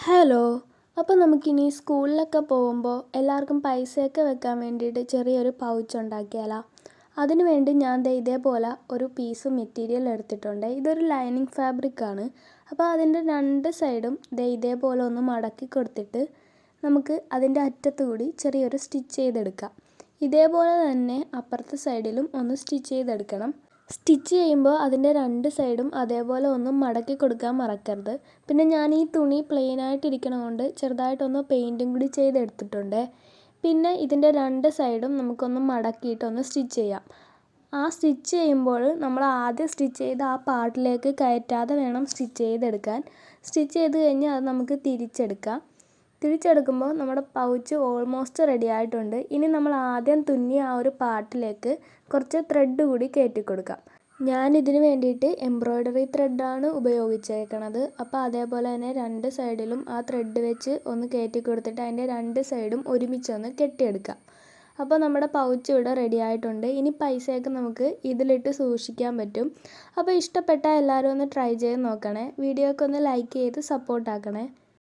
Hello. അപ്പോൾ നമുക്കിനി സ്കൂളിലൊക്കെ പോകുമ്പോൾ എല്ലാവർക്കും പൈസയൊക്കെ വെക്കാൻ വേണ്ടിയിട്ട് ചെറിയൊരു പൗച്ച് ഉണ്ടാക്കിയാലോ? അതിനു വേണ്ടി ഞാൻ ഇതേപോലെ ഒരു പീസ് മെറ്റീരിയൽ എടുത്തിട്ടുണ്ട്. ഇതൊരു ലൈനിങ് ഫാബ്രിക്കാണ്. അപ്പോൾ അതിൻ്റെ രണ്ട് സൈഡും ഇതേപോലെ ഒന്ന് മടക്കി കൊടുത്തിട്ട് നമുക്ക് അതിൻ്റെ അറ്റത്തു കൂടി ചെറിയൊരു സ്റ്റിച്ച് ചെയ്തെടുക്കാം. ഇതേപോലെ തന്നെ അപ്പുറത്തെ സൈഡിലും ഒന്ന് സ്റ്റിച്ച് ചെയ്തെടുക്കണം. സ്റ്റിച്ച് ചെയ്യുമ്പോൾ അതിൻ്റെ രണ്ട് സൈഡും അതേപോലെ ഒന്ന് മടക്കി കൊടുക്കാൻ മറക്കരുത്. പിന്നെ ഞാൻ ഈ തുണി പ്ലെയിനായിട്ടിരിക്കണ കൊണ്ട് ചെറുതായിട്ടൊന്ന് പെയിൻറ്റും കൂടി ചെയ്തെടുത്തിട്ടുണ്ട്. പിന്നെ ഇതിൻ്റെ രണ്ട് സൈഡും നമുക്കൊന്ന് മടക്കിയിട്ടൊന്ന് സ്റ്റിച്ച് ചെയ്യാം. ആ സ്റ്റിച്ച് ചെയ്യുമ്പോൾ നമ്മൾ ആദ്യം സ്റ്റിച്ച് ചെയ്ത ആ പാർട്ടിലേക്ക് കയറ്റാതെ വേണം സ്റ്റിച്ച് ചെയ്തെടുക്കാൻ. സ്റ്റിച്ച് ചെയ്ത് കഴിഞ്ഞാൽ അത് നമുക്ക് തിരിച്ചെടുക്കുമ്പോൾ നമ്മുടെ പൗച്ച് ഓൾമോസ്റ്റ് റെഡി ആയിട്ടുണ്ട്. ഇനി നമ്മൾ ആദ്യം തുന്നിയ ആ ഒരു പാർട്ടിലേക്ക് കുറച്ച് ത്രെഡ് കൂടി കയറ്റി കൊടുക്കാം. ഞാനിതിന് വേണ്ടിയിട്ട് എംബ്രോയ്ഡറി ത്രെഡാണ് ഉപയോഗിച്ചേക്കണത്. അപ്പോൾ അതേപോലെ തന്നെ രണ്ട് സൈഡിലും ആ ത്രെഡ് വെച്ച് ഒന്ന് കയറ്റി കൊടുത്തിട്ട് അതിൻ്റെ രണ്ട് സൈഡും ഒരുമിച്ചൊന്ന് കെട്ടിയെടുക്കാം. അപ്പോൾ നമ്മുടെ പൗച്ച് ഇവിടെ റെഡി ആയിട്ടുണ്ട്. ഇനി പൈസയൊക്കെ നമുക്ക് ഇതിലിട്ട് സൂക്ഷിക്കാൻ പറ്റും. അപ്പോൾ ഇഷ്ടപ്പെട്ടാൽ എല്ലാവരും ഒന്ന് ട്രൈ ചെയ്ത് നോക്കണേ. വീഡിയോക്ക് ഒന്ന് ലൈക്ക് ചെയ്ത് സപ്പോർട്ടാക്കണേ.